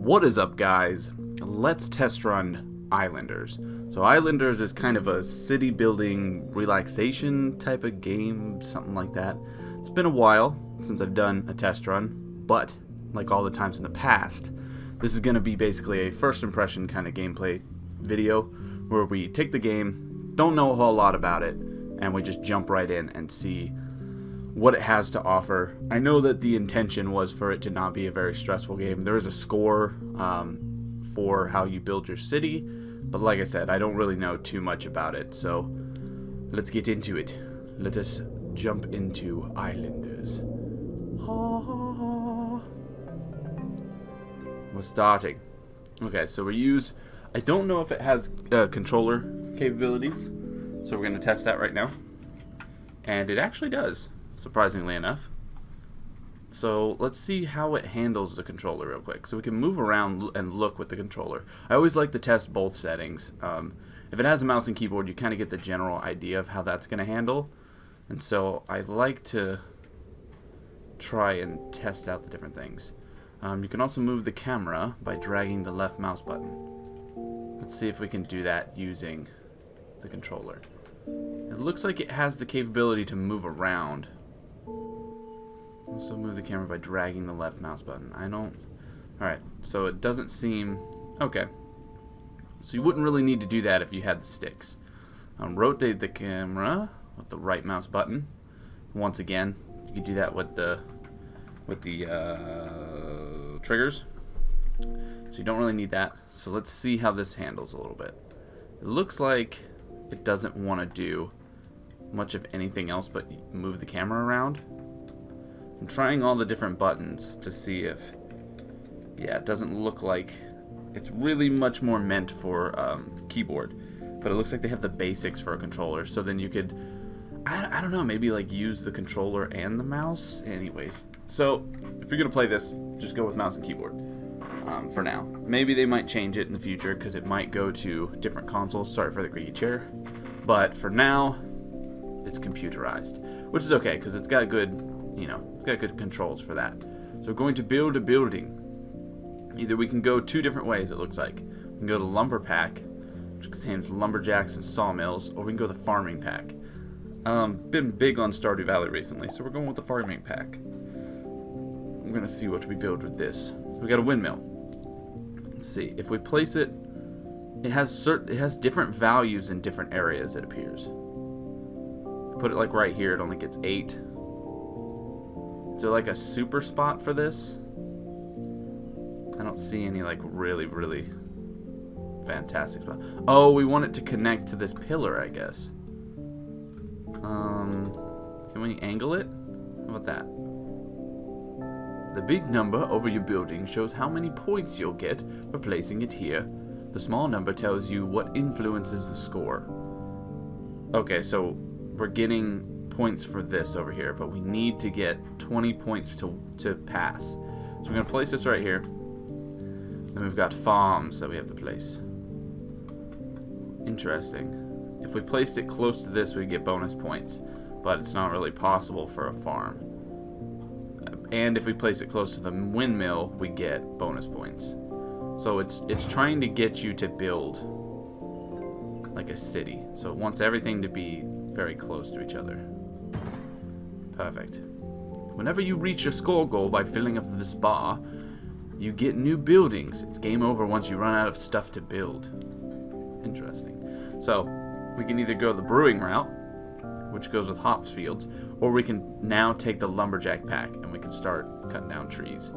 What is up, guys? Let's test run Islanders. So Islanders is kind of a city building relaxation type of game, something like that. It's been a while since I've done a test run, but like all the times in the past, this is going to be basically a first impression kind of gameplay video where we take the game, don't know a whole lot about it, and we just jump right in and see what it has to offer. I know that the intention was for it to not be a very stressful game. There is a score for how you build your city, but like I said, I don't really know too much about it, so let's get into it. Let us jump into Islanders. We're starting. Okay, so we use, I don't know if it has controller capabilities, so we're going to test that right now. And it actually does, surprisingly enough. So let's see how it handles the controller real quick. So we can move around and look with the controller. I always like to test both settings. If it has a mouse and keyboard, you kind of get the general idea of how that's going to handle. And so I like to try and test out the different things. You can also move the camera by dragging the left mouse button. Let's see if we can do that using the controller. It looks like it has the capability to move around. Also move the camera by dragging the left mouse button. Alright, so it doesn't seem... Okay. So you wouldn't really need to do that if you had the sticks. Rotate the camera with the right mouse button. Once again, you can do that with the triggers. So you don't really need that. So let's see how this handles a little bit. It looks like it doesn't want to do much of anything else but move the camera around. I'm trying all the different buttons to see if, yeah, it doesn't look like it's really much more meant for keyboard, but it looks like they have the basics for a controller. So then you could, I don't know, maybe like use the controller and the mouse. Anyways, so if you're gonna play this, just go with mouse and keyboard for now. Maybe they might change it in the future because it might go to different consoles. Sorry for the creaky chair, but for now, it's computerized, which is okay because it's got good, it's got good controls for that. So we're going to build a building. Either we can go two different ways, it looks like. We can go to lumber pack, which contains lumberjacks and sawmills, or we can go the farming pack. Been big on Stardew Valley recently, so we're going with the farming pack. We're gonna see what we build with this. We got a windmill. Let's see if we place it. It has different values in different areas. It appears. Put it like right here, it only gets 8. Is there like a super spot for this? I don't see any like really fantastic spot. Oh, we want it to connect to this pillar, I guess. Can we angle it? How about that? The big number over your building shows how many points you'll get for placing it here. The small number tells you what influences the score. Okay, so we're getting points for this over here, but we need to get 20 points to pass. So we're going to place this right here. Then we've got farms that we have to place. Interesting. If we placed it close to this, we'd get bonus points, but it's not really possible for a farm. And if we place it close to the windmill, we get bonus points. So it's trying to get you to build like a city. So it wants everything to be very close to each other. Perfect. Whenever you reach your score goal by filling up this bar, you get new buildings. It's game over once you run out of stuff to build. Interesting. So we can either go the brewing route, which goes with hops fields, or we can now take the lumberjack pack and we can start cutting down trees.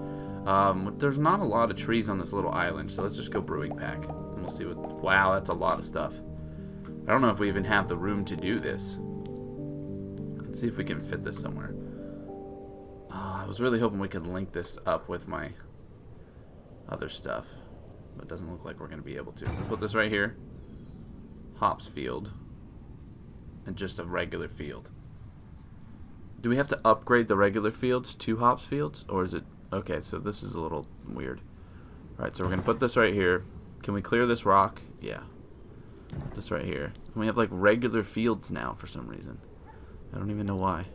There's not a lot of trees on this little island, so let's just go brewing pack and we'll see what. Wow, that's a lot of stuff. I don't know if we even have the room to do this. Let's see if we can fit this somewhere. I was really hoping we could link this up with my other stuff, but it doesn't look like we're going to be able to. We'll put this right here. Hops field. And just a regular field. Do we have to upgrade the regular fields to hops fields? Or is it... Okay, so this is a little weird. Alright, so we're going to put this right here. Can we clear this rock? Yeah. This right here. And we have like regular fields now for some reason. I don't even know why.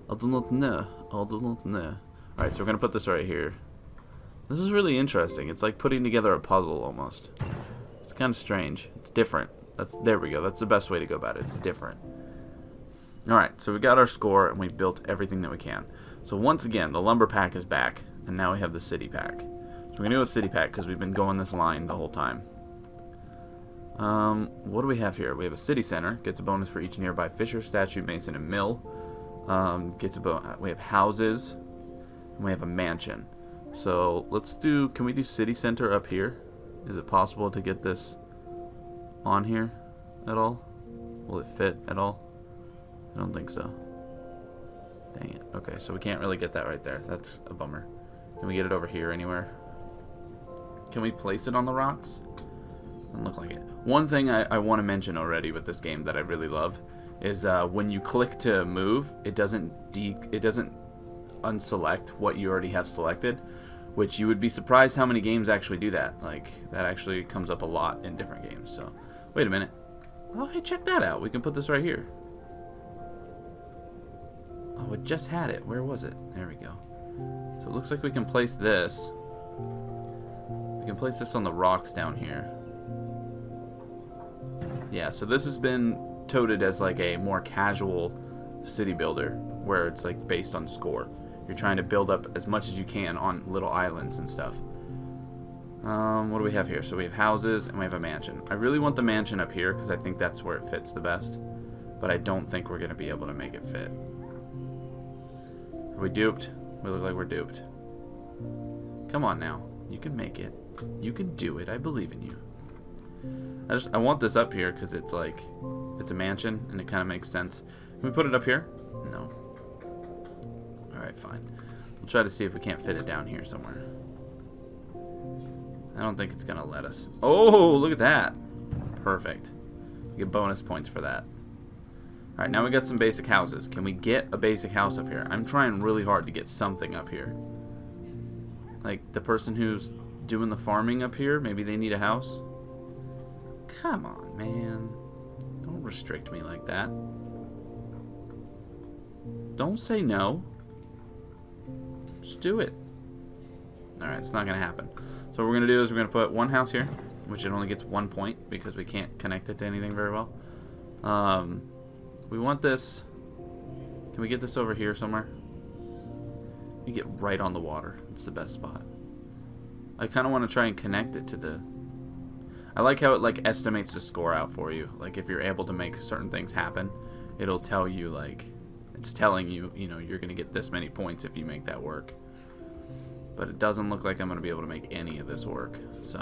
I do not know. Alright, so we're going to put this right here. This is really interesting. It's like putting together a puzzle almost. It's kind of strange. It's different. There we go. That's the best way to go about it. It's different. Alright, so we got our score and we built everything that we can. So once again, the lumber pack is back, and now we have the city pack. So we're going to go with city pack because we've been going this line the whole time. What do we have here? We have a city center. Gets a bonus for each nearby fisher, statue, mason, and mill. We have houses, and we have a mansion. So let's do, can we do city center up here? Is it possible to get this on here at all? Will it fit at all? I don't think so. Dang it. Okay, so we can't really get that right there. That's a bummer. Can we get it over here anywhere? Can we place it on the rocks? Doesn't look like it. One thing I want to mention already with this game that I really love is when you click to move, it doesn't unselect what you already have selected, which you would be surprised how many games actually do that. Like, that actually comes up a lot in different games. So, wait a minute. Oh, hey, check that out. We can put this right here. Oh, it just had it. Where was it? There we go. So it looks like we can place this. We can place this on the rocks down here. Yeah, so this has been touted as like a more casual city builder, where it's like based on score. You're trying to build up as much as you can on little islands and stuff. What do we have here? So we have houses and we have a mansion. I really want the mansion up here because I think that's where it fits the best. But I don't think we're going to be able to make it fit. Are we duped? We look like we're duped. Come on now. You can make it. You can do it. I believe in you. I want this up here because it's like, it's a mansion and it kind of makes sense. Can we put it up here? No. Alright, fine. We'll try to see if we can't fit it down here somewhere. I don't think it's going to let us. Oh, look at that. Perfect. We get bonus points for that. Alright, now we got some basic houses. Can we get a basic house up here? I'm trying really hard to get something up here. Like, the person who's doing the farming up here, maybe they need a house? Come on, man. Don't restrict me like that. Don't say no. Just do it. Alright, it's not going to happen. So what we're going to do is we're going to put one house here, which it only gets 1 point because we can't connect it to anything very well. We want this. Can we get this over here somewhere? You get right on the water. It's the best spot. I kind of want to try and connect it to the... I like how it like estimates the score out for you. Like if you're able to make certain things happen, it'll tell you like... It's telling you, you know, you're going to get this many points if you make that work. But it doesn't look like I'm going to be able to make any of this work. So,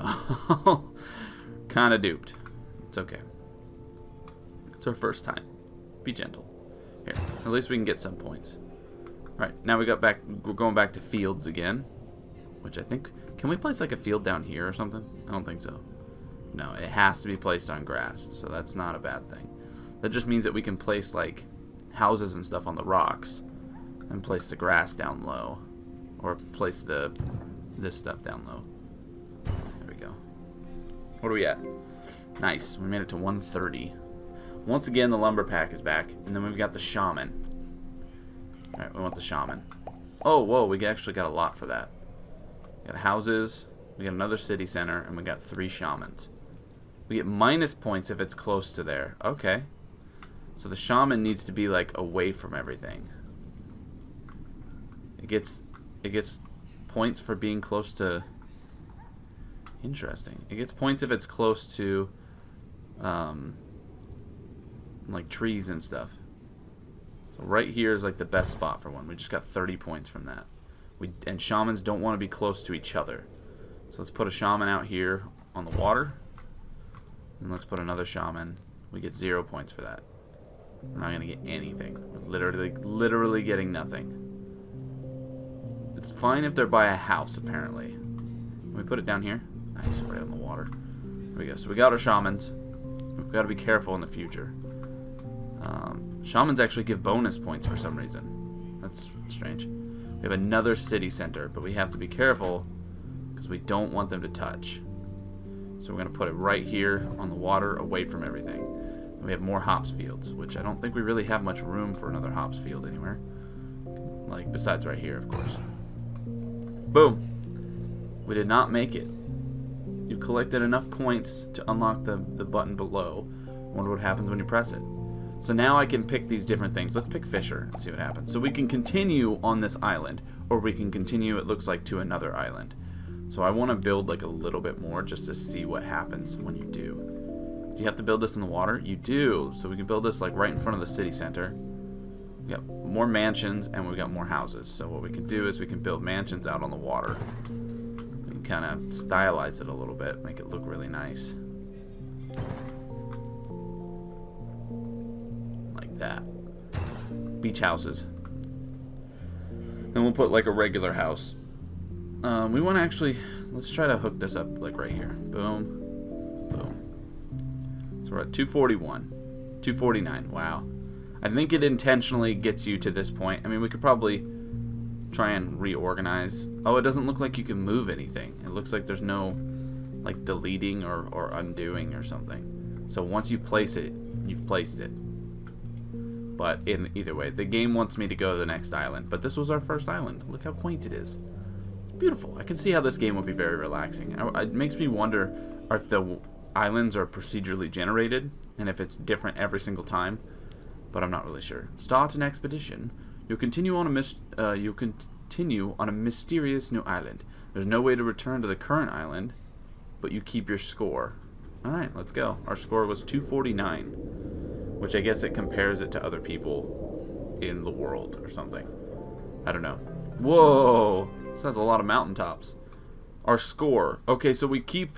kind of duped. It's okay. It's our first time. Be gentle. Here, at least we can get some points. Alright, now we're going back to fields again. Which I think, can we place like a field down here or something? I don't think so. No, it has to be placed on grass, so that's not a bad thing. That just means that we can place like houses and stuff on the rocks and place the grass down low. Or place this stuff down low. There we go. What are we at? Nice, we made it to 130. Once again, the lumber pack is back, and then we've got the shaman. Alright, we want the shaman. Oh, whoa, we actually got a lot for that. We got houses, we got another city center, and we got 3 shamans. We get minus points if it's close to there. Okay. So the shaman needs to be, like, away from everything. It gets points for being close to... Interesting. It gets points if it's close to... like trees and stuff. So right here is like the best spot for one. We just got 30 points from that. And shamans don't want to be close to each other. So let's put a shaman out here on the water. And let's put another shaman. We get 0 points for that. We're not going to get anything. We're literally getting nothing. It's fine if they're by a house, apparently. Can we put it down here? Nice, right on the water. There we go. So we got our shamans. We've got to be careful in the future. Shamans actually give bonus points for some reason. That's strange. We have another city center, but we have to be careful because we don't want them to touch. So we're going to put it right here on the water away from everything. And we have more hops fields, which I don't think we really have much room for another hops field anywhere. Like, besides right here, of course. Boom. We did not make it. You collected enough points to unlock the button below. Wonder what happens when you press it. So now I can pick these different things. Let's pick Fisher and see what happens. So we can continue on this island, or we can continue, it looks like, to another island. So I want to build like a little bit more just to see what happens when you do. Do you have to build this in the water? You do. So we can build this like right in front of the city center. We got more mansions and we got more houses. So what we can do is we can build mansions out on the water. We can kind of stylize it a little bit, make it look really nice. That. Beach houses. Then we'll put like a regular house. We want to actually, let's try to hook this up like right here. Boom. Boom. So we're at 241. 249. Wow. I think it intentionally gets you to this point. I mean, we could probably try and reorganize. Oh, it doesn't look like you can move anything. It looks like there's no like deleting or undoing or something. So once you place it, you've placed it. But in either way, the game wants me to go to the next island. But this was our first island. Look how quaint it is. It's beautiful. I can see how this game would be very relaxing. It makes me wonder if the islands are procedurally generated and if it's different every single time. But I'm not really sure. Start an expedition. You'll continue on a mysterious new island. There's no way to return to the current island, but you keep your score. All right, let's go. Our score was 249. Which I guess it compares it to other people in the world or something. I don't know. Whoa! This has a lot of mountaintops. Our score. Okay, so we keep...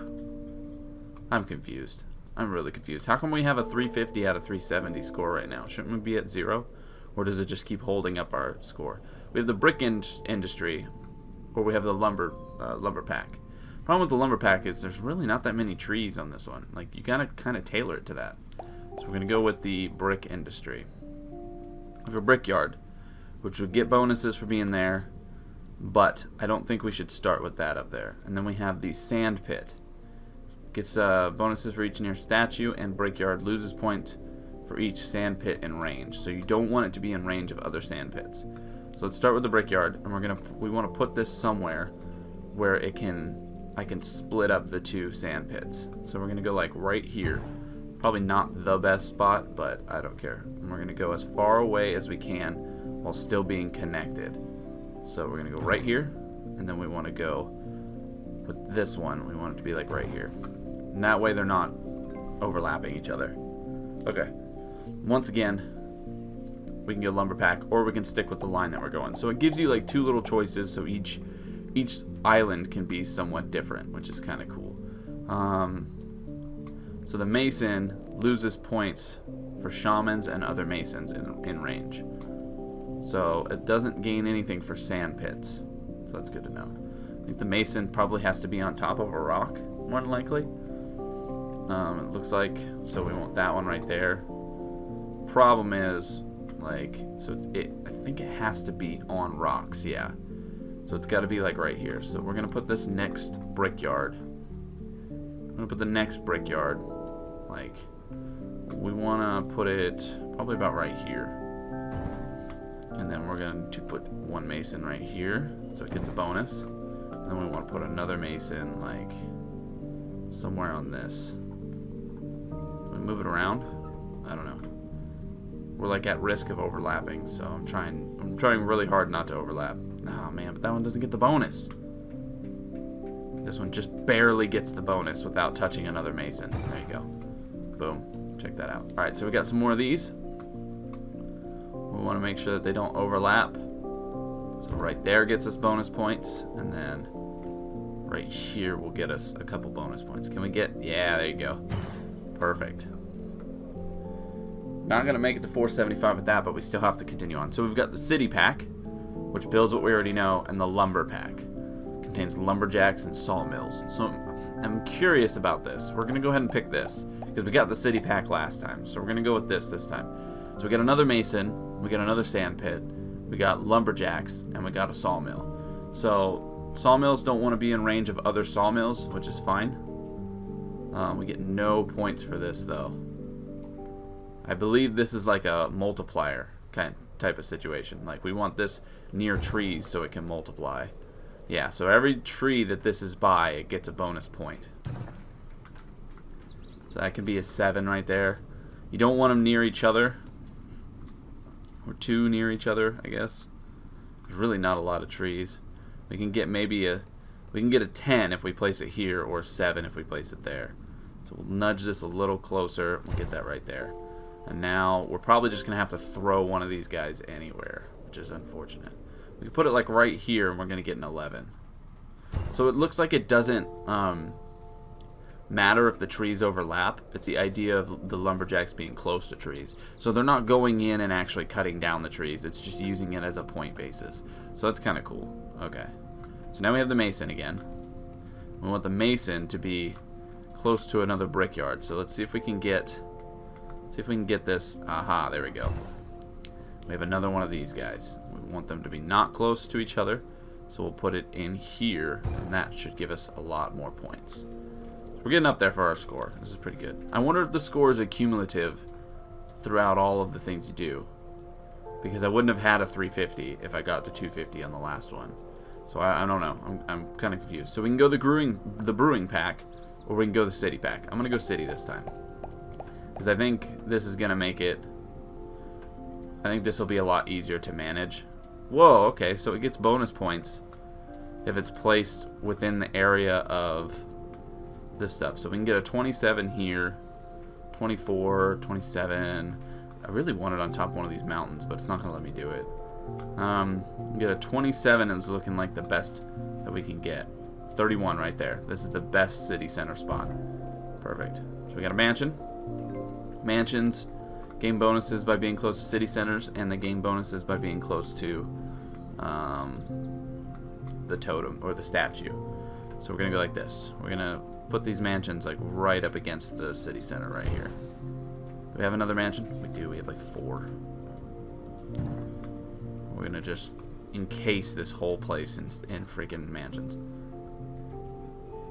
I'm confused. I'm really confused. How come we have a 350 out of 370 score right now? Shouldn't we be at 0? Or does it just keep holding up our score? We have the brick industry, or we have the lumber pack. Problem with the lumber pack is there's really not that many trees on this one. Like, you gotta kind of tailor it to that. So we're going to go with the brick industry. We have a brickyard, which would get bonuses for being there, but I don't think we should start with that up there. And then we have the sand pit. Gets bonuses for each near statue, and brickyard loses points for each sand pit in range. So you don't want it to be in range of other sand pits. So let's start with the brickyard, and we want to put this somewhere where I can split up the two sand pits. So we're going to go like right here. Probably not the best spot, but I don't care. And we're going to go as far away as we can while still being connected. So we're going to go right here, and then we want to go with this one. We want it to be like right here. And that way they're not overlapping each other. Okay. Once again, we can go lumber pack, or we can stick with the line that we're going. So it gives you like two little choices, so each island can be somewhat different, which is kind of cool. So the mason loses points for shamans and other masons in range. So it doesn't gain anything for sand pits. So that's good to know. I think the mason probably has to be on top of a rock, more than likely. It looks like. So we want that one right there. Problem is, like, so I think it has to be on rocks, yeah. So it's got to be like right here. So we're going to put this next brickyard. I'm going to put the next brickyard, like, we want to put it probably about right here. And then we're going to put one mason right here, so it gets a bonus. And then we want to put another mason, like, somewhere on this. Can we move it around? I don't know. We're, like, at risk of overlapping, so I'm trying really hard not to overlap. Oh, man, but that one doesn't get the bonus. This one just barely gets the bonus without touching another mason. There you go. Boom. Check that out. Alright, so we got some more of these. We want to make sure that they don't overlap. So right there gets us bonus points. And then right here will get us a couple bonus points. Can we get... Yeah, there you go. Perfect. Not going to make it to 475 with that, but we still have to continue on. So we've got the city pack, which builds what we already know, and the lumber pack. Contains lumberjacks and sawmills. So I'm curious about this. We're going to go ahead and pick this because we got the city pack last time. So we're going to go with this time. So we got another mason, we got another sand pit, we got lumberjacks, and we got a sawmill. So sawmills don't want to be in range of other sawmills, which is fine. We get no points for this though. I believe this is like a multiplier type of situation. Like we want this near trees so it can multiply. Yeah, so every tree that this is by, it gets a bonus point. So that could be a 7 right there. You don't want them near each other. Or too near each other, I guess. There's really not a lot of trees. We can get maybe a... We can get a 10 if we place it here, or a 7 if we place it there. So we'll nudge this a little closer. We'll get that right there. And now we're probably just going to have to throw one of these guys anywhere, which is unfortunate. We can put it like right here, and we're going to get an 11. So it looks like it doesn't matter if the trees overlap. It's the idea of the lumberjacks being close to trees. So they're not going in and actually cutting down the trees. It's just using it as a point basis. So that's kind of cool. Okay. So now we have the mason again. We want the mason to be close to another brickyard. So let's see if we can get this. Aha, there we go. We have another one of these guys. We want them to be not close to each other. So we'll put it in here, and that should give us a lot more points. We're getting up there for our score. This is pretty good. I wonder if the score is accumulative throughout all of the things you do. Because I wouldn't have had a 350 if I got to 250 on the last one. So I don't know. I'm kind of confused. So we can go the brewing pack, or we can go the city pack. I'm going to go city this time. Because I think this is going to make it... I think this will be a lot easier to manage. Whoa, okay. So it gets bonus points if it's placed within the area of this stuff. So we can get a 27 here. 24, 27... I really want it on top of one of these mountains, but it's not going to let me do it. Get a 27 is looking like the best that we can get. 31 right there. This is the best city center spot. Perfect. So we got a mansion. Mansions gain bonuses by being close to city centers, and they gain bonuses by being close to the totem or the statue. So we're going to go like this. We're going to put these mansions like right up against the city center right here. Do we have another mansion? We do. We have like 4. We're going to just encase this whole place in freaking mansions.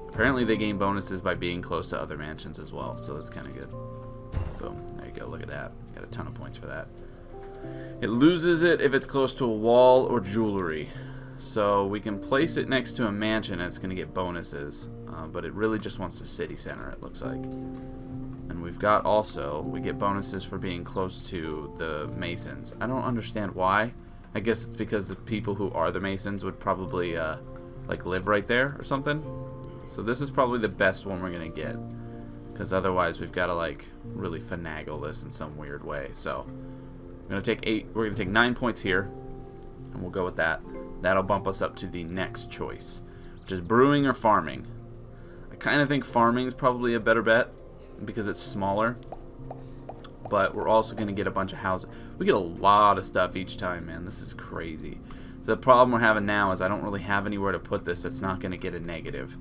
Apparently they gain bonuses by being close to other mansions as well, so that's kind of good. Boom. There you go. Look at that. Got a ton of points for that. It loses it if it's close to a wall or jewelry. So we can place it next to a mansion and it's going to get bonuses. But it really just wants the city center, it looks like. And we've got also, we get bonuses for being close to the masons. I don't understand why. I guess it's because the people who are the masons would probably like live right there or something. So this is probably the best one we're going to get. Because otherwise we've got to like really finagle this in some weird way. So we're going to take 9 points here. And we'll go with that. That'll bump us up to the next choice, which is brewing or farming. I kind of think farming is probably a better bet because it's smaller. But we're also going to get a bunch of houses. We get a lot of stuff each time, man. This is crazy. So the problem we're having now is I don't really have anywhere to put this that's not going to get a negative.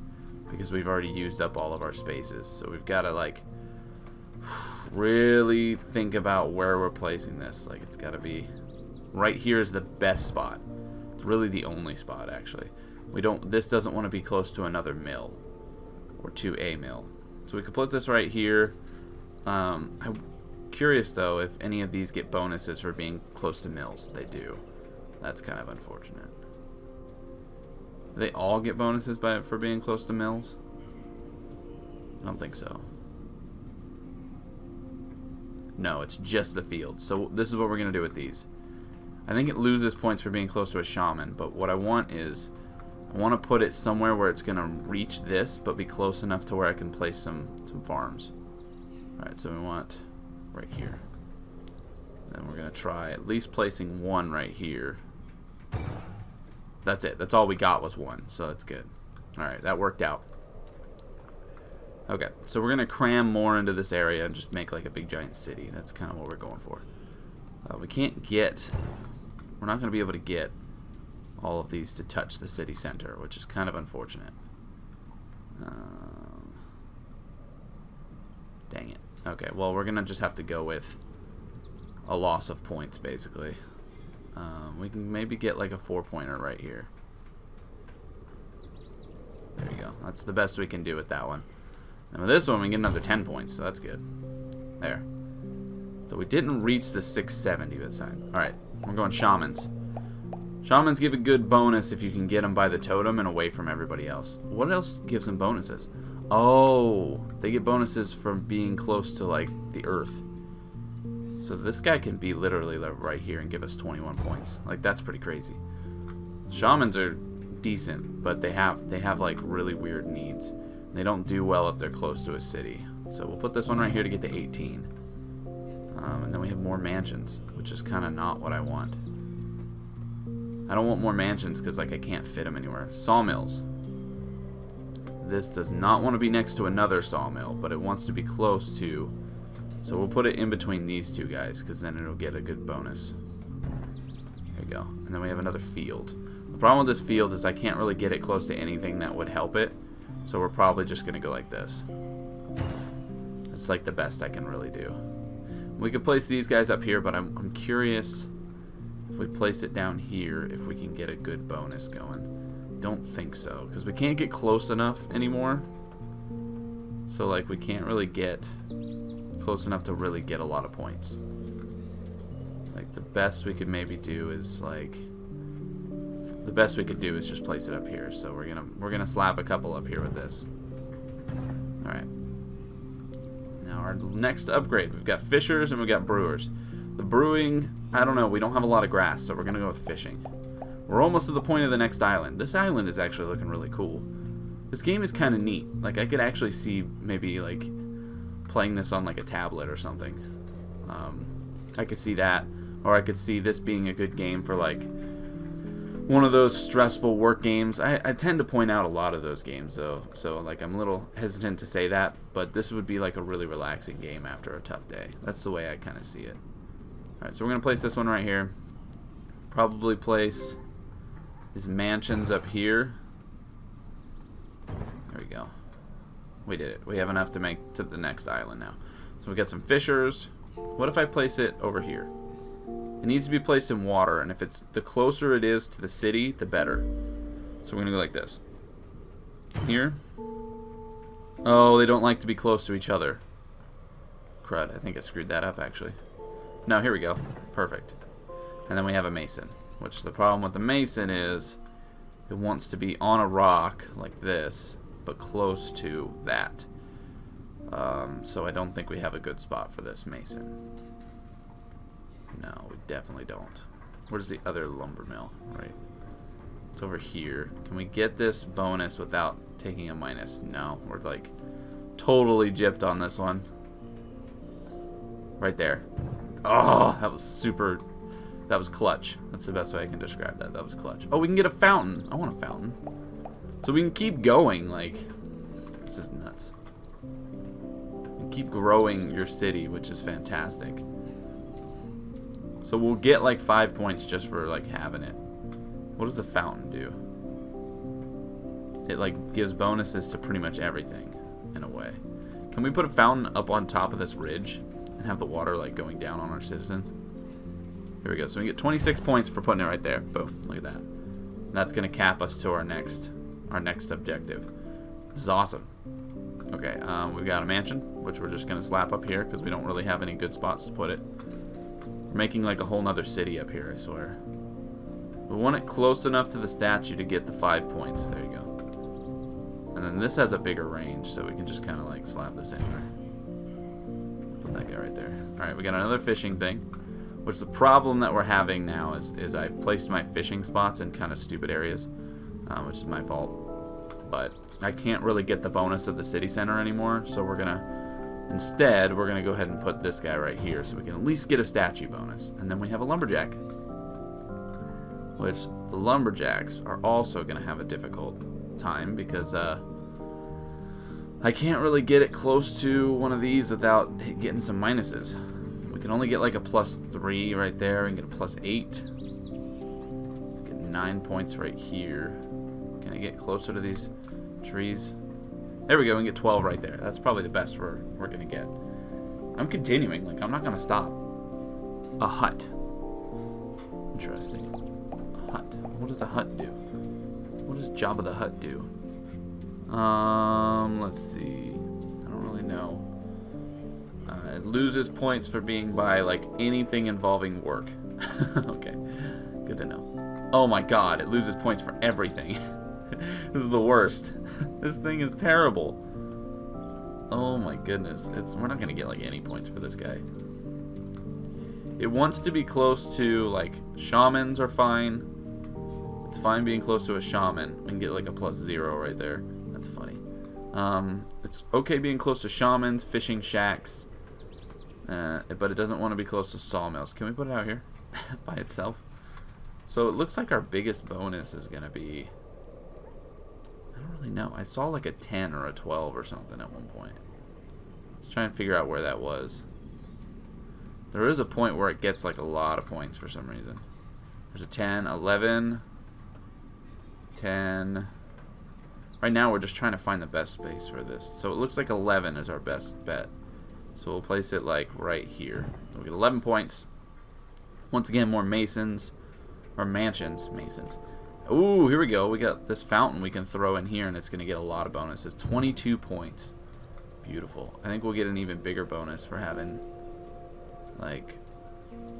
Because we've already used up all of our spaces. So we've got to, like, really think about where we're placing this. Like, it's got to be... Right here is the best spot. It's really the only spot, actually. This doesn't want to be close to another mill. Or to a mill. So we could put this right here. I'm curious, though, if any of these get bonuses for being close to mills. They do. That's kind of unfortunate. Do they all get bonuses for being close to mills? I don't think so. No, it's just the field. So this is what we're going to do with these. I think it loses points for being close to a shaman, but what I want is I want to put it somewhere where it's going to reach this, but be close enough to where I can place some farms. Alright, so we want right here. Then we're going to try at least placing one right here. That's it. That's all we got was one, so that's good. Alright, that worked out. Okay, so we're going to cram more into this area and just make like a big giant city. That's kind of what we're going for. We can't get... We're not going to be able to get all of these to touch the city center, which is kind of unfortunate. Dang it. Okay, well, we're going to just have to go with a loss of points, basically. We can maybe get like a 4-pointer right here. There you go. That's the best we can do with that one. And with this one, we get another 10 points, so that's good. There. So we didn't reach the 670 this time. Alright, we're going shamans. Shamans give a good bonus if you can get them by the totem and away from everybody else. What else gives them bonuses? Oh, they get bonuses from being close to, like, the earth. So this guy can be literally right here and give us 21 points. Like, that's pretty crazy. Shamans are decent, but they have like really weird needs. They don't do well if they're close to a city. So we'll put this one right here to get to 18. And then we have more mansions, which is kind of not what I want. I don't want more mansions because, like, I can't fit them anywhere. Sawmills. This does not want to be next to another sawmill, but it wants to be close to. So we'll put it in between these two guys because then it'll get a good bonus. There we go. And then we have another field. The problem with this field is I can't really get it close to anything that would help it. So we're probably just going to go like this. It's like the best I can really do. We could place these guys up here, but I'm curious if we place it down here, if we can get a good bonus going. Don't think so, because we can't get close enough anymore. So, like, we can't really get close enough to really get a lot of points. Like, the best we could maybe do is, like, the best we could do is just place it up here. So we're gonna slap a couple up here with this. All right. Now our next upgrade, we've got fishers and we've got brewers. The brewing, I don't know, we don't have a lot of grass, so we're gonna go with fishing. We're almost to the point of the next island. This island is actually looking really cool. This game is kind of neat. Like, I could actually see maybe like playing this on like a tablet or something. I could see that, or I could see this being a good game for like one of those stressful work games. I tend to point out a lot of those games though, so like I'm a little hesitant to say that, but this would be like a really relaxing game after a tough day. That's the way I kind of see it. Alright, so we're going to place this one right here. Probably place these mansions up here. There we go. We did it. We have enough to make to the next island now. So we've got some fishers. What if I place it over here? It needs to be placed in water, and if it's the closer it is to the city, the better. So we're gonna go like this. Here. Oh, they don't like to be close to each other. Crud, I think I screwed that up actually. No, here we go. Perfect. And then we have a mason, which the problem with the mason is it wants to be on a rock like this, but close to that. So I don't think we have a good spot for this mason. No, we definitely don't. Where's the other lumber mill? Right. It's over here. Can we get this bonus without taking a minus? No, we're like totally gypped on this one. Right there. Oh, that was super. That was clutch. That's the best way I can describe that. That was clutch. Oh, we can get a fountain. I want a fountain. So we can keep going. Like, this is nuts. You can keep growing your city, which is fantastic. So we'll get like 5 points just for like having it. What does the fountain do? It like gives bonuses to pretty much everything in a way. Can we put a fountain up on top of this ridge and have the water like going down on our citizens? Here we go. So we get 26 points for putting it right there. Boom. Look at that. And that's going to cap us to our next objective. This is awesome. Okay, we've got a mansion, which we're just going to slap up here because we don't really have any good spots to put it. We're making like a whole nother city up here, I swear. We want it close enough to the statue to get the 5 points. There you go. And then this has a bigger range, so we can just kind of like slap this anywhere. Put that guy right there. Alright, we got another fishing thing. Which the problem that we're having now is I've placed my fishing spots in kind of stupid areas. Which is my fault. But I can't really get the bonus of the city center anymore, so we're gonna... Instead, we're going to go ahead and put this guy right here so we can at least get a statue bonus. And then we have a lumberjack. Which, the lumberjacks are also going to have a difficult time because I can't really get it close to one of these without getting some minuses. We can only get like a +3 right there and get a +8. Get 9 points right here. Can I get closer to these trees? There we go, we can get 12 right there. That's probably the best we're going to get. I'm continuing. Like, I'm not going to stop. A hut. Interesting. A hut. What does a hut do? What does Jabba the Hutt do? Let's see. I don't really know. It loses points for being by, like, anything involving work. Okay. Good to know. Oh my god, it loses points for everything. This is the worst. This thing is terrible. Oh my goodness. We're not going to get like any points for this guy. It wants to be close to, like, shamans are fine. It's fine being close to a shaman. We can get like a +0 right there. That's funny. It's okay being close to shamans, fishing shacks. But it doesn't want to be close to sawmills. Can we put it out here by itself? So it looks like our biggest bonus is going to be... I don't really know. I saw like a 10 or a 12 or something at one point. Let's try and figure out where that was. There is a point where it gets like a lot of points for some reason. There's a 10, 11, 10. Right now we're just trying to find the best space for this. So it looks like 11 is our best bet. So we'll place it like right here. We'll get 11 points. Once again, more masons. Or mansions. Masons. Ooh, here we go. We got this fountain we can throw in here and it's going to get a lot of bonuses. 22 points. Beautiful. I think we'll get an even bigger bonus for having, like...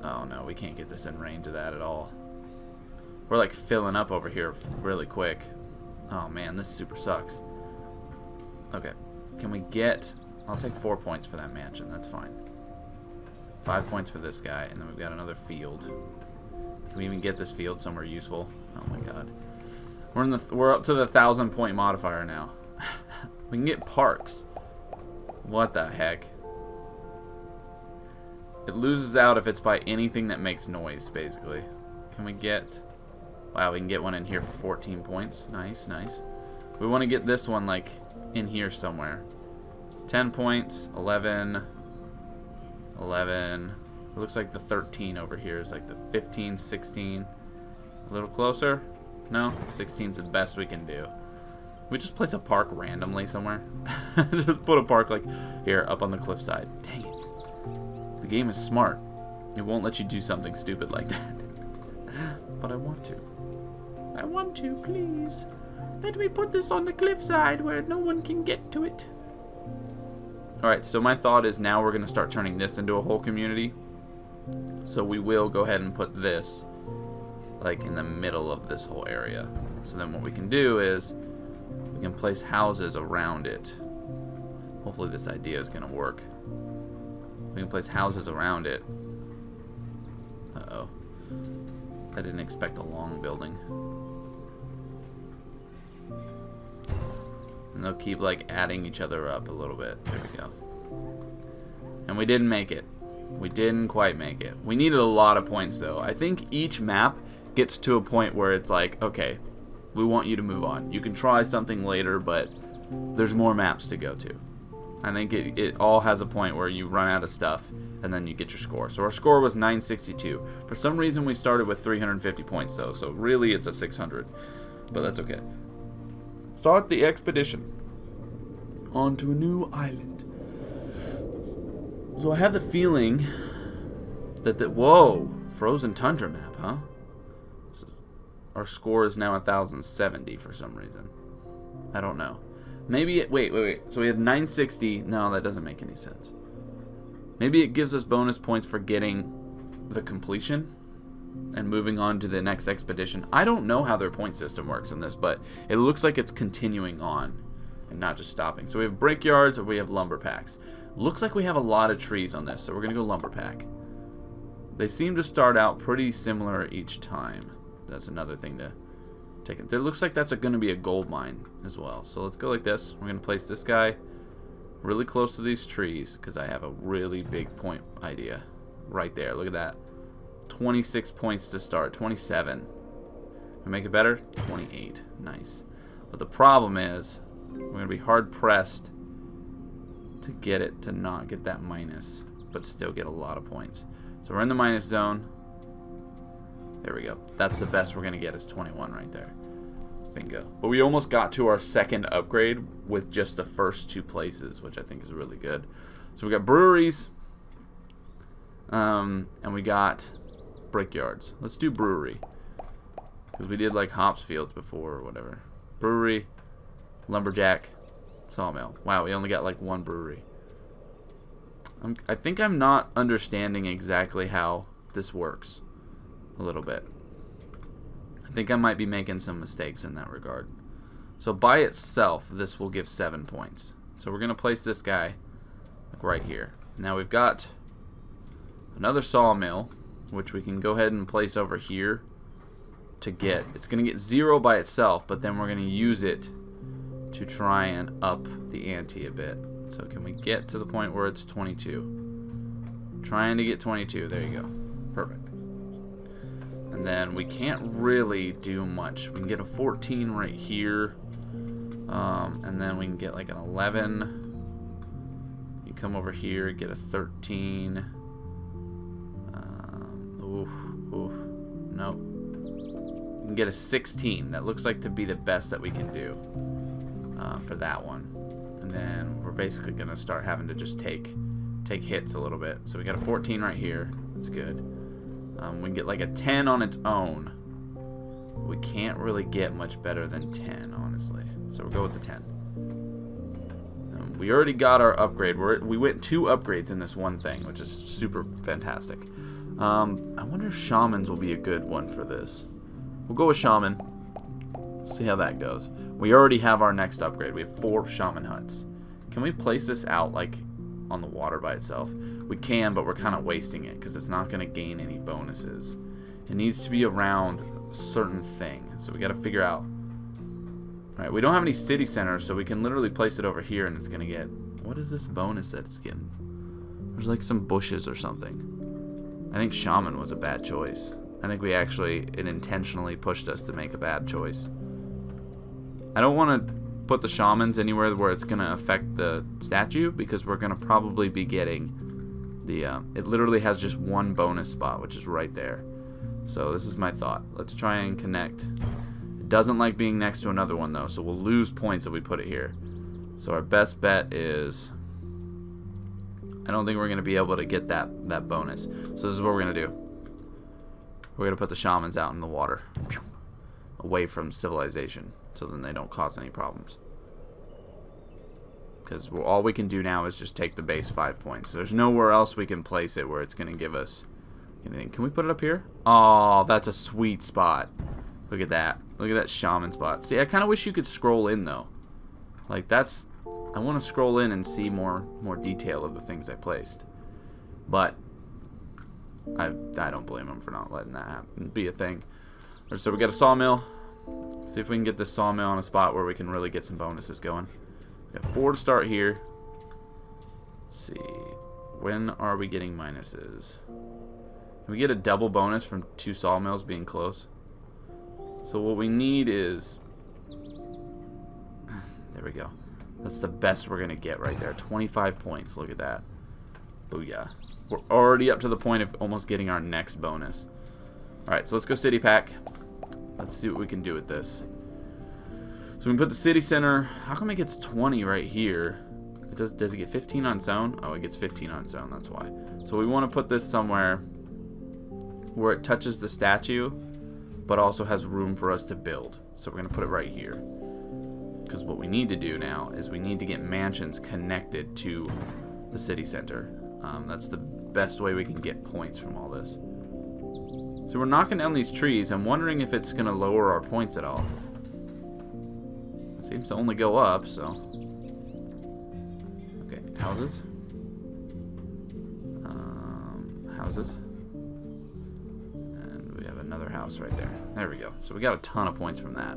Oh no, we can't get this in range of that at all. We're like filling up over here really quick. Oh man, this super sucks. Okay. Can we get... I'll take 4 points for that mansion. That's fine. 5 points for this guy. And then we've got another field. Can we even get this field somewhere useful? Oh my god. We're up to the 1,000 point modifier now. We can get parks. What the heck? It loses out if it's by anything that makes noise, basically. Can we get... Wow, we can get one in here for 14 points. Nice, nice. We want to get this one, like, in here somewhere. 10 points, 11, 11. It looks like the 13 over here is like the 15, 16. A little closer? No, 16 is the best we can do. We just place a park randomly somewhere. Just put a park like here, up on the cliffside. Dang it. The game is smart. It won't let you do something stupid like that. But I want to. I want to, please. Let me put this on the cliffside where no one can get to it. Alright, so my thought is now we're going to start turning this into a whole community. So we will go ahead and put this like in the middle of this whole area. So then what we can do is we can place houses around it. Hopefully this idea is going to work. We can place houses around it. Uh-oh. I didn't expect a long building. And they'll keep like adding each other up a little bit. There we go. And we didn't make it. We didn't quite make it. We needed a lot of points though. I think each map gets to a point where it's like, okay, we want you to move on. You can try something later, but there's more maps to go to. I think it all has a point where you run out of stuff and then you get your score. So our score was 962. For some reason we started with 350 points though, so really it's a 600. But that's okay. Start the expedition onto a new island. So I have the feeling that whoa, frozen tundra map, huh? So our score is now 1,070 for some reason. I don't know. Maybe it, wait. So we have 960. No, that doesn't make any sense. Maybe it gives us bonus points for getting the completion and moving on to the next expedition. I don't know how their point system works in this, but it looks like it's continuing on and not just stopping. So we have brickyards or we have lumber packs. Looks like we have a lot of trees on this, so we're going to go lumber pack. They seem to start out pretty similar each time. That's another thing to take it. It looks like that's going to be a gold mine as well. So let's go like this. We're going to place this guy really close to these trees because I have a really big point idea right there. Look at that. 26 points to start. 27. We make it better? 28. Nice. But the problem is we're going to be hard pressed to get it to not get that minus, but still get a lot of points. So we're in the minus zone. There we go. That's the best we're going to get is 21 right there. Bingo. But we almost got to our second upgrade with just the first two places, which I think is really good. So we got breweries, and we got brickyards. Let's do brewery, because we did like hops fields before or whatever. Brewery, lumberjack, sawmill. Wow, we only got like one brewery. I think I'm not understanding exactly how this works a little bit. I think I might be making some mistakes in that regard. So by itself, this will give 7 points. So we're going to place this guy like right here. Now we've got another sawmill, which we can go ahead and place over here to get. It's going to get 0 by itself, but then we're going to use it to try and up the ante a bit. So can we get to the point where it's 22? Trying to get 22. There you go. Perfect. And then we can't really do much. We can get a 14 right here. And then we can get like an 11. You come over here, get a 13. Nope. We can get a 16. That looks like to be the best that we can do for that one. And then we're basically going to start having to just take hits a little bit. So we got a 14 right here. That's good. We can get like a 10 on its own. We can't really get much better than 10, honestly. So we'll go with the 10. We already got our upgrade. We went 2 upgrades in this one thing, which is super fantastic. I wonder if shamans will be a good one for this. We'll go with shaman. See how that goes. We already have our next upgrade. We have 4 shaman huts. Can we place this out like on the water by itself? We can, but we're kind of wasting it because it's not going to gain any bonuses. It needs to be around a certain thing. So we got to figure out. Alright, we don't have any city centers, so we can literally place it over here and it's going to get... What is this bonus that it's getting? There's like some bushes or something. I think shaman was a bad choice. I think we actually... It intentionally pushed us to make a bad choice. I don't want to put the shamans anywhere where it's going to affect the statue, because we're going to probably be getting the... it literally has just 1 bonus spot, which is right there. So this is my thought. Let's try and connect. It doesn't like being next to another one, though, so we'll lose points if we put it here. So our best bet is... I don't think we're going to be able to get that bonus. So this is what we're going to do. We're going to put the shamans out in the water. Away from civilization. So then they don't cause any problems. Because all we can do now is just take the base 5 points. There's nowhere else we can place it where it's going to give us anything. Can we put it up here? Oh, that's a sweet spot. Look at that. Look at that shaman spot. See, I kind of wish you could scroll in, though. Like, that's... I want to scroll in and see more detail of the things I placed. But I don't blame them for not letting that happen, be a thing. So we got a sawmill. See if we can get this sawmill on a spot where we can really get some bonuses going. We got 4 to start here. Let's see. When are we getting minuses? Can we get a double bonus from 2 sawmills being close? So what we need is... There we go. That's the best we're going to get right there. 25 points. Look at that. Booyah. We're already up to the point of almost getting our next bonus. Alright, so let's go city pack. Let's see what we can do with this. So we can put the city center. How come it gets 20 right here? Does it get 15 on its own? Oh, it gets 15 on its own. That's why. So we want to put this somewhere where it touches the statue, but also has room for us to build. So we're going to put it right here. Because what we need to do now is we need to get mansions connected to the city center. That's the best way we can get points from all this. So we're knocking down these trees. I'm wondering if it's going to lower our points at all. It seems to only go up, so... Okay, houses. Houses. And we have another house right there. There we go. So we got a ton of points from that.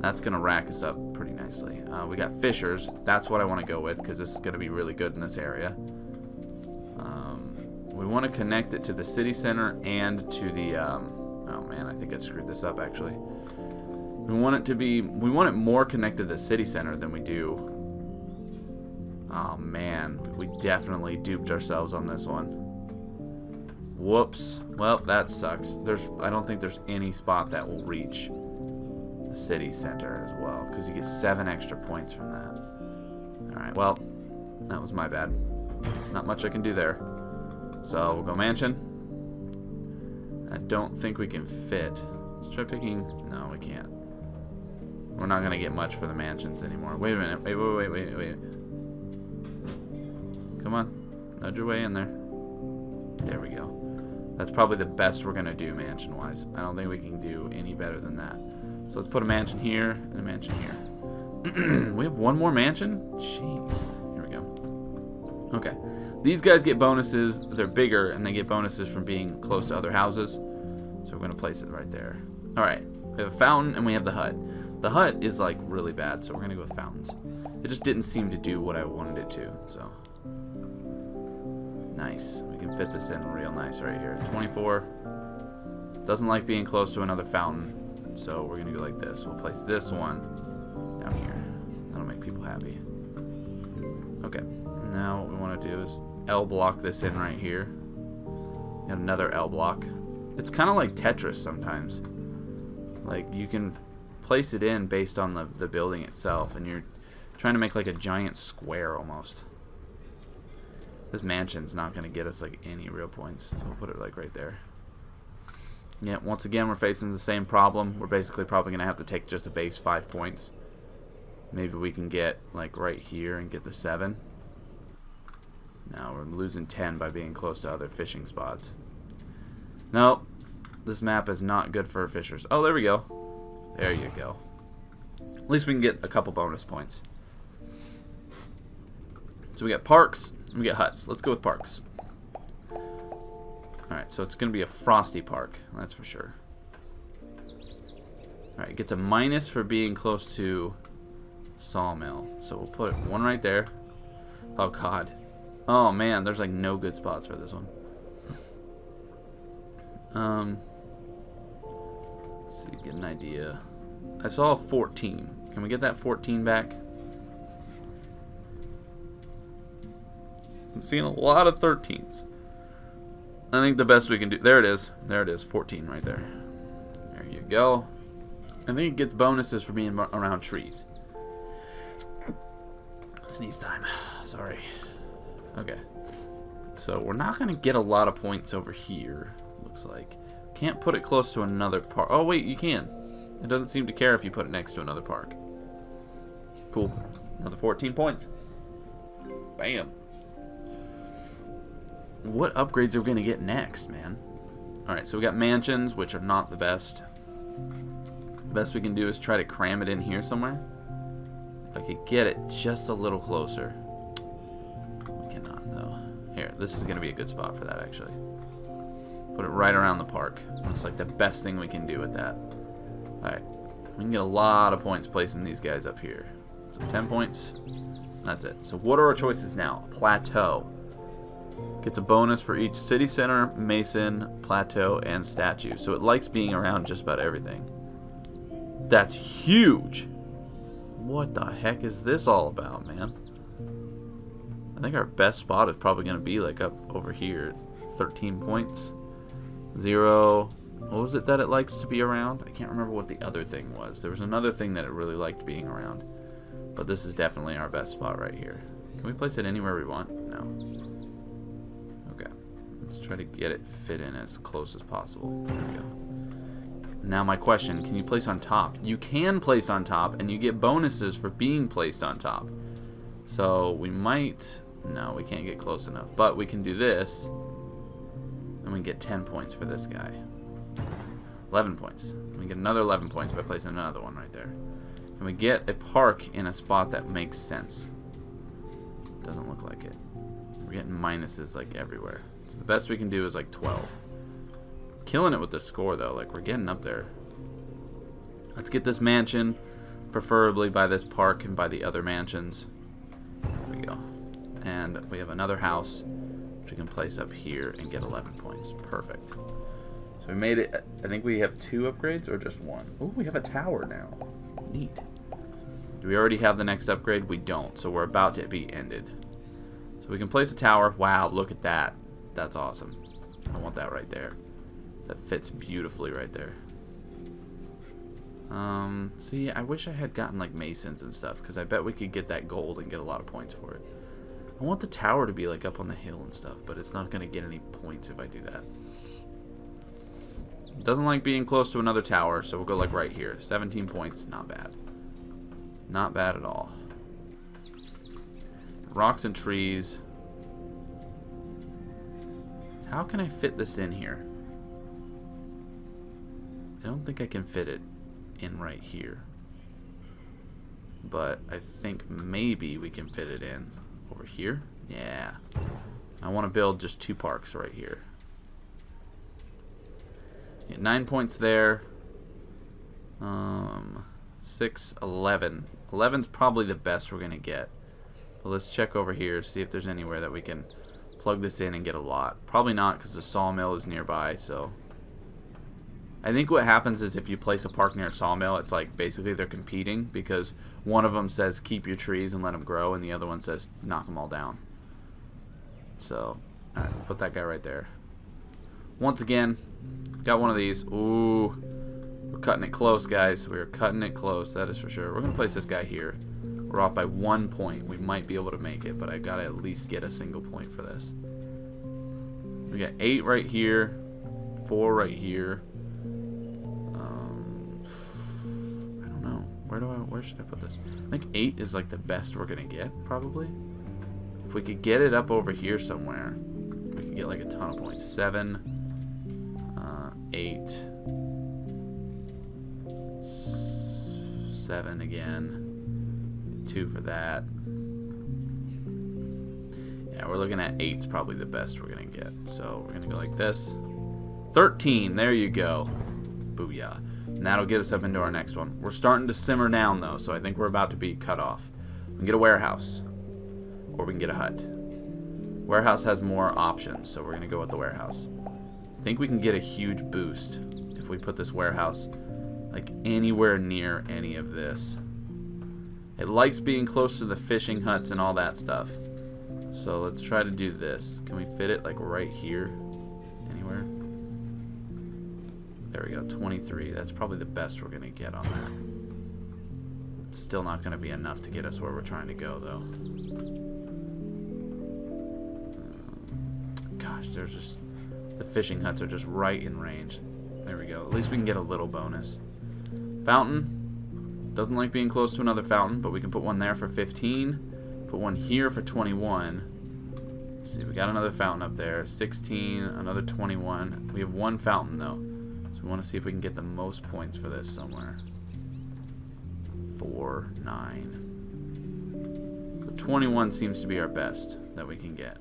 That's going to rack us up pretty nicely. We got fishers. That's what I want to go with, because this is going to be really good in this area. We want to connect it to the city center and to the... oh man, I think I screwed this up actually. We want it to be... We want it more connected to the city center than we do. Oh man, we definitely duped ourselves on this one. Whoops. Well, that sucks. I don't think there's any spot that will reach the city center as well, because you get 7 extra points from that. Alright, well, that was my bad. Not much I can do there. So we'll go mansion. I don't think we can fit. Let's try picking... No, we can't. We're not going to get much for the mansions anymore. Wait a minute. Wait. Come on. Nudge your way in there. There we go. That's probably the best we're going to do mansion-wise. I don't think we can do any better than that. So let's put a mansion here and a mansion here. We have one more mansion? Jeez. Here we go. Okay. These guys get bonuses. They're bigger, and they get bonuses from being close to other houses. So we're going to place it right there. Alright. We have a fountain, and we have the hut. The hut is, like, really bad, so we're going to go with fountains. It just didn't seem to do what I wanted it to, so... Nice. We can fit this in real nice right here. 24. Doesn't like being close to another fountain, so we're going to go like this. We'll place this one down here. That'll make people happy. Okay. Now what we want to do is L block this in right here. And another L block. It's kind of like Tetris sometimes. Like, you can place it in based on the building itself, and you're trying to make like a giant square almost. This mansion's not going to get us like any real points, so we'll put it like right there. Yeah, once again we're facing the same problem. We're basically probably going to have to take just a base 5 points. Maybe we can get like right here and get the 7. No, we're losing 10 by being close to other fishing spots. No, this map is not good for fishers. Oh, there we go. There you go. At least we can get a couple bonus points. So we got parks, and we got huts. Let's go with parks. Alright, so it's going to be a frosty park, that's for sure. Alright, it gets a minus for being close to sawmill. So we'll put one right there. Oh god. Oh man, there's like no good spots for this one. Let's see, get an idea. I saw a 14. Can we get that 14 back? I'm seeing a lot of 13s. I think the best we can do... There it is. There it is. 14 right there. There you go. I think it gets bonuses for being around trees. Sneeze time. Sorry. Okay. So we're not going to get a lot of points over here, looks like. Can't put it close to another park. Oh, wait, you can. It doesn't seem to care if you put it next to another park. Cool. Another 14 points. Bam. What upgrades are we going to get next, man? Alright, so we got mansions, which are not the best. The best we can do is try to cram it in here somewhere. If I could get it just a little closer. We cannot, though. Here, this is going to be a good spot for that, actually. Put it right around the park. It's like the best thing we can do with that. Alright, we can get a lot of points placing these guys up here. So 10 points. That's it. So what are our choices now? Plateau. Gets a bonus for each city center, mason, plateau, and statue. So it likes being around just about everything. That's huge. What the heck is this all about, man? I think our best spot is probably going to be like up over here. 13 points. 0. What was it that it likes to be around? I can't remember what the other thing was. There was another thing that it really liked being around. But this is definitely our best spot right here. Can we place it anywhere we want? No. Okay. Let's try to get it fit in as close as possible. There we go. Now my question, can you place on top? You can place on top, and you get bonuses for being placed on top. So we might... No, we can't get close enough. But we can do this, and we can get 10 points for this guy. 11 points. We can get another 11 points by placing another one right there. Can we get a park in a spot that makes sense? Doesn't look like it. We're getting minuses like everywhere. So the best we can do is like 12. Killing it with the score though. Like we're getting up there. Let's get this mansion, preferably by this park and by the other mansions. There we go. And we have another house which we can place up here and get 11 points. Perfect. So we made it. I think we have 2 upgrades or just 1. Oh, we have a tower now. Neat. Do we already have the next upgrade? We don't. So we're about to be ended. So we can place a tower. Wow, look at that. That's awesome. I want that right there. That fits beautifully right there. See, I wish I had gotten like masons and stuff, because I bet we could get that gold and get a lot of points for it. I want the tower to be like up on the hill and stuff, but it's not going to get any points if I do that. Doesn't like being close to another tower, so we'll go like right here. 17 points, not bad. Not bad at all. Rocks and trees. How can I fit this in here? I don't think I can fit it in right here. But I think maybe we can fit it in over here. Yeah. I want to build just 2 parks right here. Get 9 points there. 6, 11. 11's probably the best we're going to get. But let's check over here, see if there's anywhere that we can plug this in and get a lot. Probably not, because the sawmill is nearby, so... I think what happens is if you place a park near a sawmill, it's like basically they're competing, because one of them says keep your trees and let them grow, and the other one says knock them all down. So, alright, put that guy right there. Once again, got one of these. Ooh, we're cutting it close, guys. We're cutting it close, that is for sure. We're going to place this guy here. We're off by 1 point. We might be able to make it, but I got to at least get a single point for this. We got 8 right here, 4 right here. I don't know. Where should I put this? I think 8 is like the best we're going to get, probably. If we could get it up over here somewhere, we could get like a ton of points. 7, 8, 7 again, 2 for that. Yeah, we're looking at 8's probably the best we're gonna get. So we're gonna go like this. 13, there you go. Booyah. And that'll get us up into our next one. We're starting to simmer down though, so I think we're about to be cut off. We can get a warehouse. Or we can get a hut. Warehouse has more options, so we're going to go with the warehouse. I think we can get a huge boost if we put this warehouse like anywhere near any of this. It likes being close to the fishing huts and all that stuff. So let's try to do this. Can we fit it like right here? Anywhere? There we go, 23. That's probably the best we're going to get on that. It's still not going to be enough to get us where we're trying to go, though. Gosh, there's just... the fishing huts are just right in range. There we go. At least we can get a little bonus. Fountain. Doesn't like being close to another fountain, but we can put one there for 15. Put one here for 21. Let's see, we got another fountain up there. 16, another 21. We have 1 fountain, though. So we want to see if we can get the most points for this somewhere. 4, 9. So 21 seems to be our best that we can get.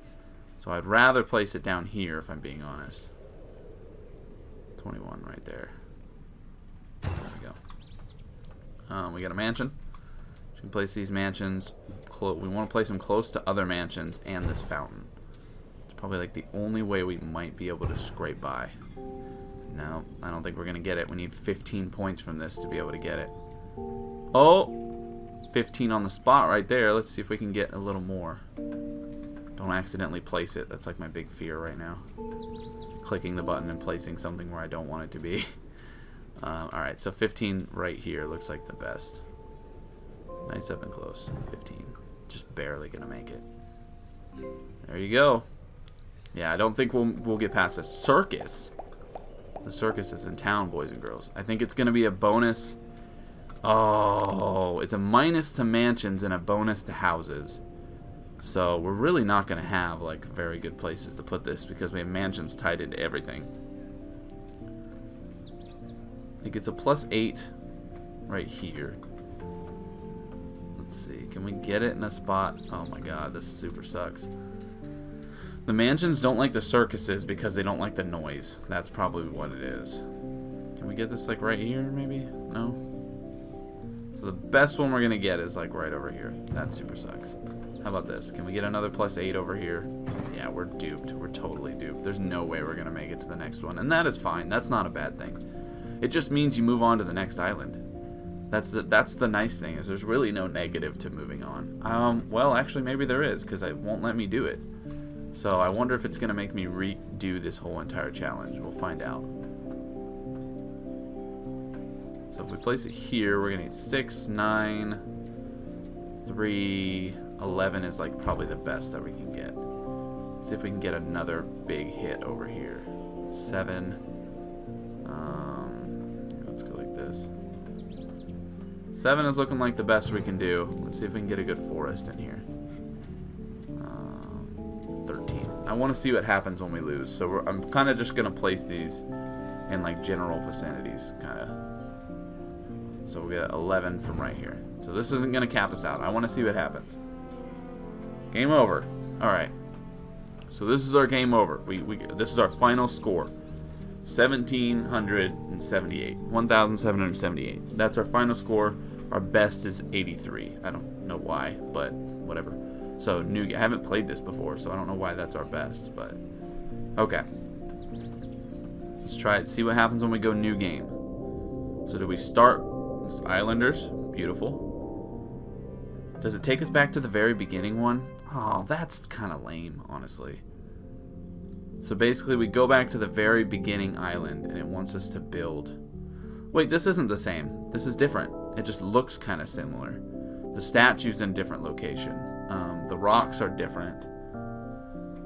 So I'd rather place it down here, if I'm being honest. 21 right there. There we go. We got a mansion. We can place these mansions. We want to place them close to other mansions and this fountain. It's probably like the only way we might be able to scrape by. No, I don't think we're going to get it. We need 15 points from this to be able to get it. Oh! 15 on the spot right there. Let's see if we can get a little more. Don't accidentally place it. That's like my big fear right now. Clicking the button and placing something where I don't want it to be. Alright, so 15 right here looks like the best. Nice up and close. 15. Just barely gonna make it. There you go. Yeah, I don't think we'll get past the circus. The circus is in town, boys and girls. I think it's gonna be a bonus. Oh, it's a minus to mansions and a bonus to houses. So we're really not going to have like very good places to put this because we have mansions tied into everything. It gets a +8 right here. Let's see, can we get it in a spot? Oh my god, this super sucks. The mansions don't like the circuses because they don't like the noise. That's probably what it is. Can we get this like right here maybe? No? So the best one we're going to get is like right over here. That super sucks. How about this? Can we get another +8 over here? Yeah, we're duped. We're totally duped. There's no way we're going to make it to the next one. And that is fine. That's not a bad thing. It just means you move on to the next island. That's the nice thing, is there's really no negative to moving on. Well, actually, maybe there is, because it won't let me do it. So I wonder if it's going to make me redo this whole entire challenge. We'll find out. So if we place it here, we're going to get 6, 9, 3... 11 is like probably the best that we can get. See if we can get another big hit over here. 7. Let's go like this. 7 is looking like the best we can do. Let's see if we can get a good forest in here. 13. I want to see what happens when we lose. So I'm kind of just going to place these in like general vicinities, kind of. So we got 11 from right here. So this isn't going to cap us out. I want to see what happens. Game over. All right. So this is our game over. This is our final score. 1,778. 1,778. That's our final score. Our best is 83. I don't know why, but whatever. So I haven't played this before, so I don't know why that's our best, but okay. Let's try it. See what happens when we go new game. So do we start? It's Islanders. Beautiful. Does it take us back to the very beginning one? Oh, that's kind of lame, honestly. So basically, we go back to the very beginning island, and it wants us to build. Wait, this isn't the same. This is different. It just looks kind of similar. The statue's in a different location. The rocks are different.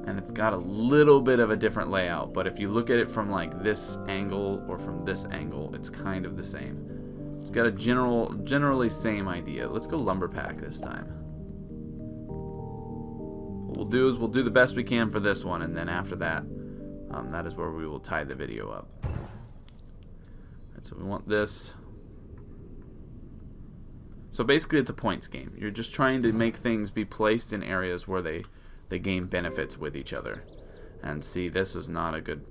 And it's got a little bit of a different layout. But if you look at it from like this angle or from this angle, it's kind of the same. It's got a generally same idea. Let's go lumber pack this time. What we'll do is we'll do the best we can for this one, and then after that, that is where we will tie the video up. Right, so we want this. So basically it's a points game. You're just trying to make things be placed in areas where they gain benefits with each other. And see, this is not a good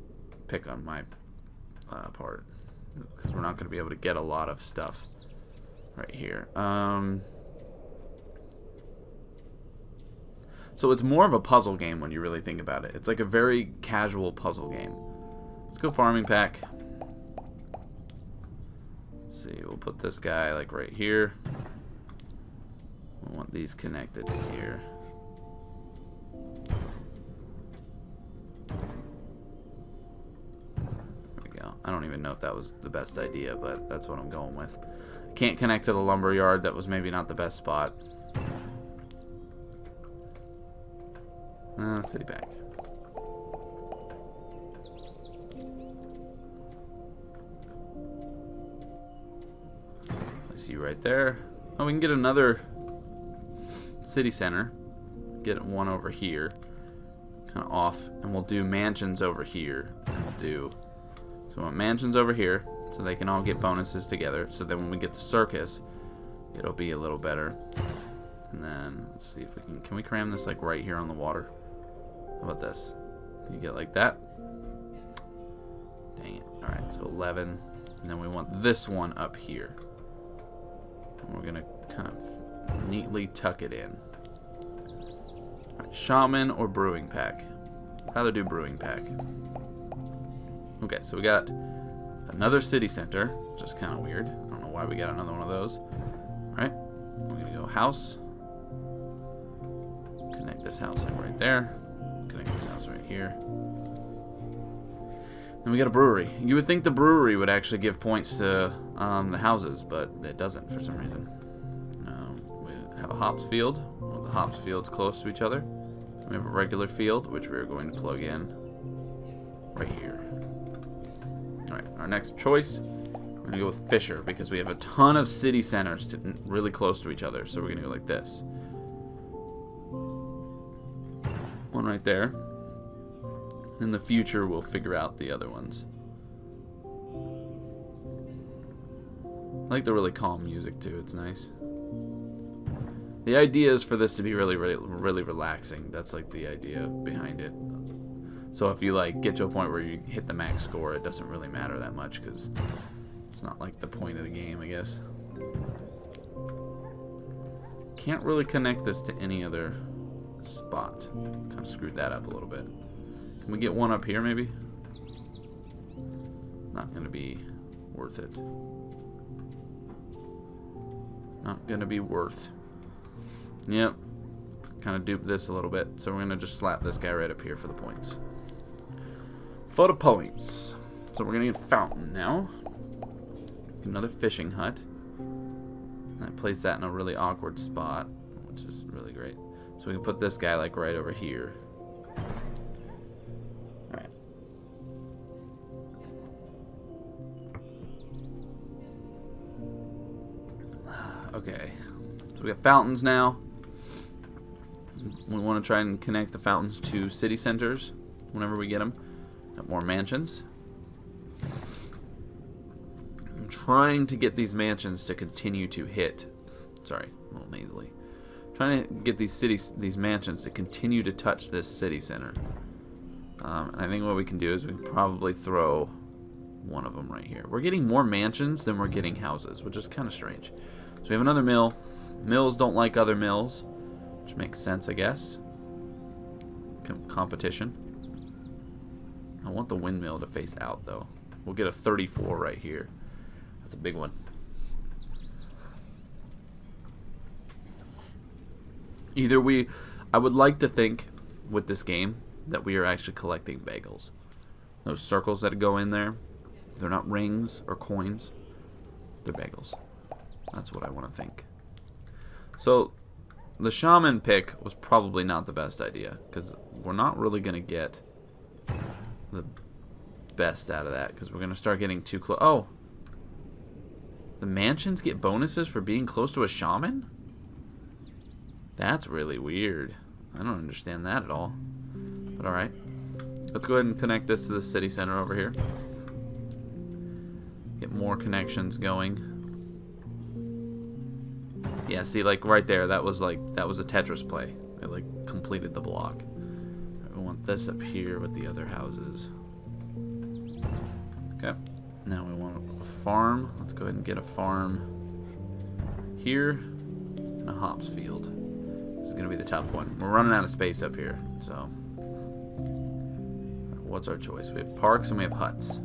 pick on my part, because we're not going to be able to get a lot of stuff right here. So it's more of a puzzle game when you really think about it. It's like a very casual puzzle game. Let's go farming pack. Let's see, we'll put this guy like right here. We want these connected to here. There we go. I don't even know if that was the best idea, but that's what I'm going with. Can't connect to the lumber yard. That was maybe not the best spot. City back. I see you right there. Oh, we can get another city center. Get one over here, kind of off, and we'll do mansions over here. So we want mansions over here, so they can all get bonuses together. So then when we get the circus, it'll be a little better. And then let's see if we can we cram this like right here on the water? How about this? Can you get like that? Dang it. Alright, so 11. And then we want this one up here. And we're going to kind of neatly tuck it in. Alright, shaman or brewing pack? I'd rather do brewing pack. Okay, so we got another city center, which is kind of weird. I don't know why we got another one of those. Alright, we're going to go house. Connect this house like right there. Connect this house right here. And we got a brewery. You would think the brewery would actually give points to the houses, but it doesn't for some reason. We have a hops field. Well, the hops field's close to each other. We have a regular field, which we're going to plug in right here. Alright, our next choice, we're going to go with Fisher, because we have a ton of city centers really close to each other. So we're going to go like this. One right there. In the future, we'll figure out the other ones. I like the really calm music too. It's nice. The idea is for this to be really relaxing. That's like the idea behind it. So if you like get to a point where you hit the max score, it doesn't really matter that much because it's not like the point of the game, I guess. Can't really connect this to any other spot. Kind of screwed that up a little bit. Can we get one up here maybe? Not gonna be worth it. Not gonna be worth. Yep. Kind of duped this a little bit. So we're gonna just slap this guy right up here for the points. For the points. So we're gonna get a fountain now. Another fishing hut. And I place that in a really awkward spot, which is really great. So we can put this guy like right over here. Alright. Okay. So we got fountains now. We want to try and connect the fountains to city centers whenever we get them. Got more mansions. trying to get these mansions to continue to hit. Sorry, a little nasally. Trying to get these mansions to continue to touch this city center. And I think what we can do is we can probably throw one of them right here. We're getting more mansions than we're getting houses, which is kind of strange. So we have another mill. Mills don't like other mills, which makes sense, I guess. Competition. I want the windmill to face out, though. We'll get a 34 right here. That's a big one. I would like to think with this game that we are actually collecting bagels. Those circles that go in there, they're not rings or coins. They're bagels. That's what I want to think. So, the shaman pick was probably not the best idea, because we're not really going to get the best out of that, because we're going to start getting too close. Oh! The mansions get bonuses for being close to a shaman? That's really weird. I don't understand that at all. But alright. Let's go ahead and connect this to the city center over here. Get more connections going. Yeah, see, like right there, that was a Tetris play. It like completed the block. We want this up here with the other houses. Okay. Now we want a farm. Let's go ahead and get a farm here and a hops field. This is going to be the tough one. We're running out of space up here, so what's our choice? We have parks and we have huts.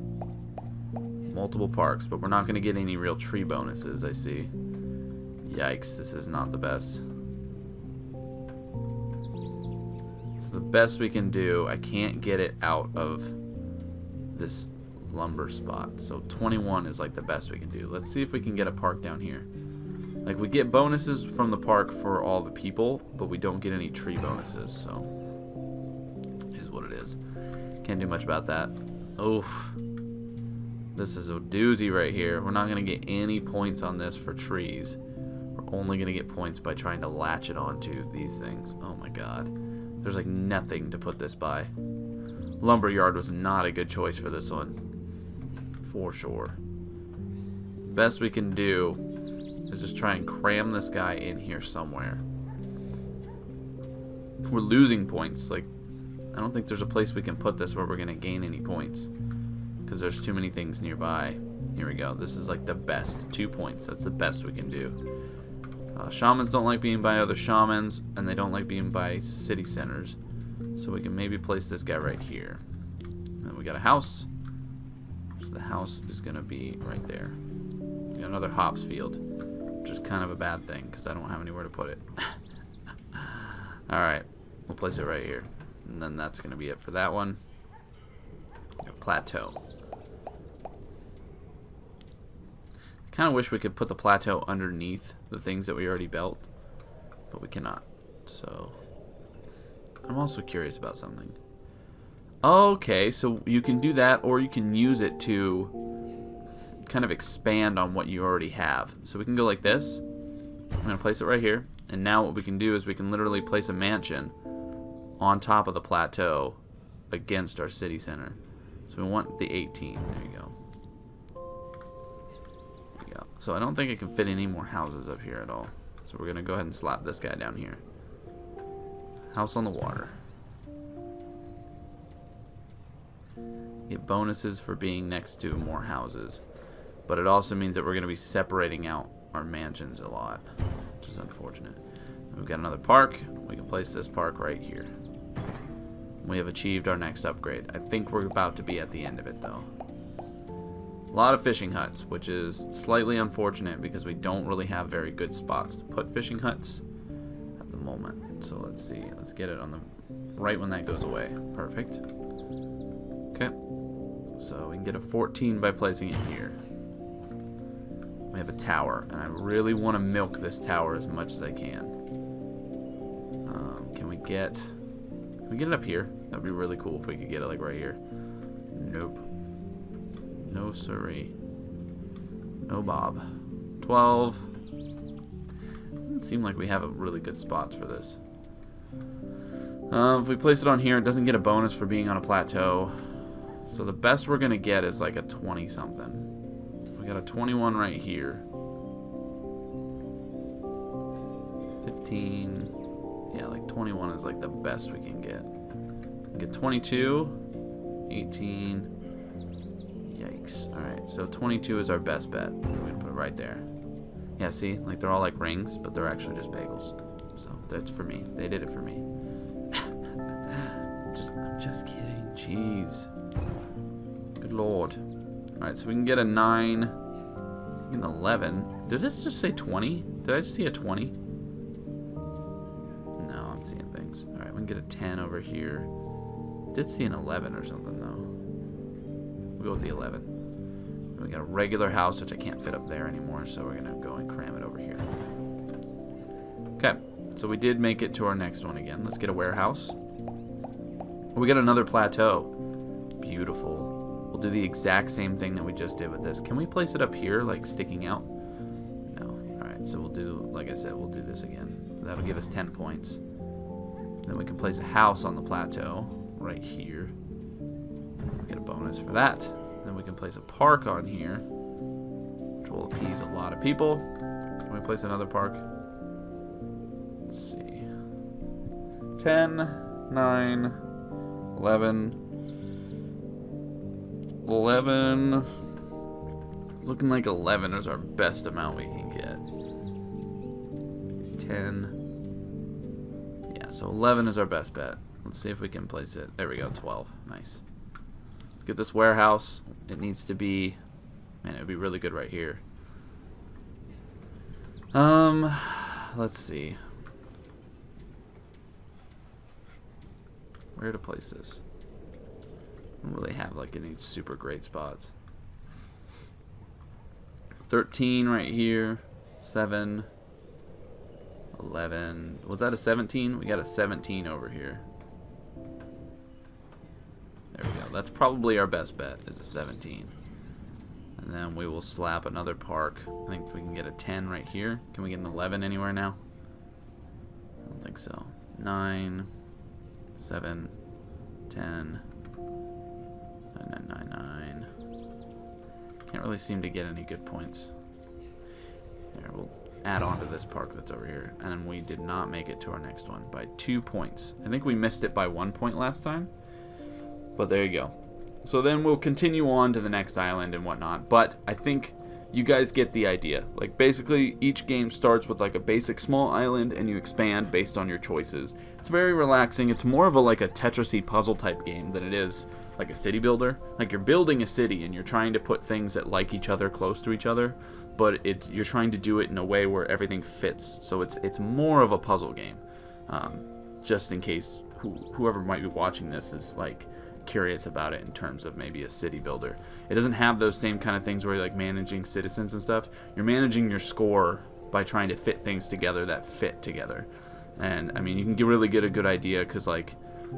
Multiple parks, but we're not going to get any real tree bonuses, I see. Yikes, this is not the best. So the best we can do, I can't get it out of this lumber spot. So 21 is like the best we can do. Let's see if we can get a park down here. Like, we get bonuses from the park for all the people, but we don't get any tree bonuses, so it is what it is. Can't do much about that. Oof. This is a doozy right here. We're not going to get any points on this for trees. We're only going to get points by trying to latch it onto these things. Oh my god. There's like nothing to put this by. Lumberyard was not a good choice for this one. For sure. Best we can do is just try and cram this guy in here somewhere. We're losing points. Like, I don't think there's a place we can put this where we're going to gain any points, because there's too many things nearby. Here we go. This is like the best. 2 points. That's the best we can do. Shamans don't like being by other shamans, and they don't like being by city centers. So we can maybe place this guy right here. And we got a house. So the house is going to be right there. We got another hops field, which is kind of a bad thing because I don't have anywhere to put it. Alright, we'll place it right here. And then that's going to be it for that one. Plateau. I kind of wish we could put the plateau underneath the things that we already built, but we cannot. So, I'm also curious about something. Okay, so you can do that, or you can use it to kind of expand on what you already have. So we can go like this. I'm going to place it right here. And now what we can do is we can literally place a mansion on top of the plateau against our city center. So we want the 18. There you go. There you go. So I don't think I can fit any more houses up here at all. So we're going to go ahead and slap this guy down here. House on the water. Get bonuses for being next to more houses. But it also means that we're going to be separating out our mansions a lot, which is unfortunate. We've got another park. We can place this park right here. We have achieved our next upgrade. I think we're about to be at the end of it, though. A lot of fishing huts, which is slightly unfortunate because we don't really have very good spots to put fishing huts at the moment. So let's see. Let's get it on the right when that goes away. Perfect. Okay. So we can get a 14 by placing it here. We have a tower, and I really want to milk this tower as much as I can. Can we get it up here? That'd be really cool if we could get it like right here. Nope. No siree. No Bob. 12. Doesn't seem like we have a really good spots for this. If we place it on here, it doesn't get a bonus for being on a plateau. So the best we're going to get is like a 20 something. we got a 21 right here. 15. Yeah, like 21 is like the best we can get. Get 22, 18. Yikes. Alright, so 22 is our best bet. We're going to put it right there. Yeah, see? Like they're all like rings, but they're actually just bagels. So that's for me. They did it for me. I'm just kidding. Jeez. Good lord. Alright, so we can get a 9, an 11. Did it just say 20? Did I just see a 20? No, I'm seeing things. Alright, we can get a 10 over here. Did see an 11 or something, though. We'll go with the 11. We got a regular house, which I can't fit up there anymore, so we're going to go and cram it over here. Okay, so we did make it to our next one again. Let's get a warehouse. We got another plateau. Beautiful. We'll do the exact same thing that we just did with this. Can we place it up here, like sticking out? No. Alright, so we'll do, like I said, we'll do this again. That'll give us 10 points. Then we can place a house on the plateau right here. Get a bonus for that. Then we can place a park on here, which will appease a lot of people. Can we place another park? Let's see. 10, 9, 11. 11. It's looking like 11 is our best amount we can get. 10. Yeah, so 11 is our best bet. Let's see if we can place it. There we go, 12. Nice. Let's get this warehouse. It needs to be... Man, it would be really good right here. Let's see. Where to place this? I don't really have like any super great spots. 13 right here. 7. 11. Was that a 17? We got a 17 over here. There we go. That's probably our best bet, is a 17. And then we will slap another park. I think we can get a 10 right here. Can we get an 11 anywhere now? I don't think so. 9, 7, 10, 9, 9, 9. Can't really seem to get any good points. Here, we'll add on to this park that's over here. And we did not make it to our next one by 2 points. I think we missed it by 1 point last time. But there you go. So then we'll continue on to the next island and whatnot. But I think you guys get the idea. Like basically each game starts with like a basic small island and you expand based on your choices. It's very relaxing. It's more of a like a Tetris-y puzzle type game than it is like a city builder. Like you're building a city and you're trying to put things that like each other close to each other, but you're trying to do it in a way where everything fits. So it's more of a puzzle game. Just in case whoever might be watching this is like curious about it in terms of maybe a city builder. It doesn't have those same kind of things where you're like managing citizens and stuff. You're managing your score by trying to fit things together that fit together. And I mean, you can really get a good idea because like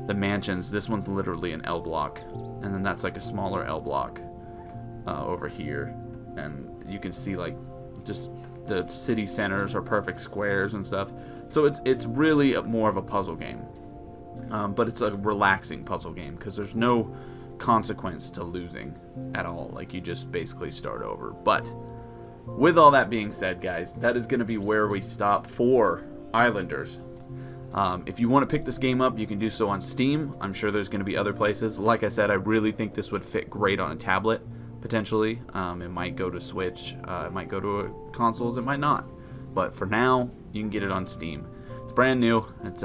the mansions, this one's literally an L block, and then that's like a smaller L block over here, and you can see like just the city centers are perfect squares and stuff. So it's really more of a puzzle game. But it's a relaxing puzzle game because there's no consequence to losing at all. Like you just basically start over. But with all that being said, guys, that is going to be where we stop for Islanders. If you want to pick this game up, you can do so on Steam. I'm sure there's going to be other places. Like I said, I really think this would fit great on a tablet, potentially. It might go to Switch. It might go to consoles. It might not. But for now, you can get it on Steam. It's brand new. It's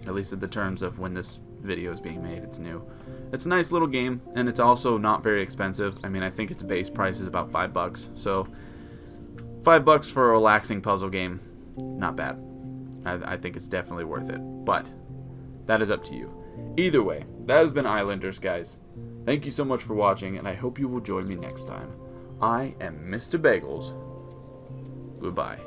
at least in the terms of when this video is being made, it's new. It's a nice little game, and it's also not very expensive. I mean, I think its base price is about $5. So $5 for a relaxing puzzle game, not bad. I think it's definitely worth it, but that is up to you. Either way, that has been Islanders, guys. Thank you so much for watching, and I hope you will join me next time. I am MrBagelz. Goodbye.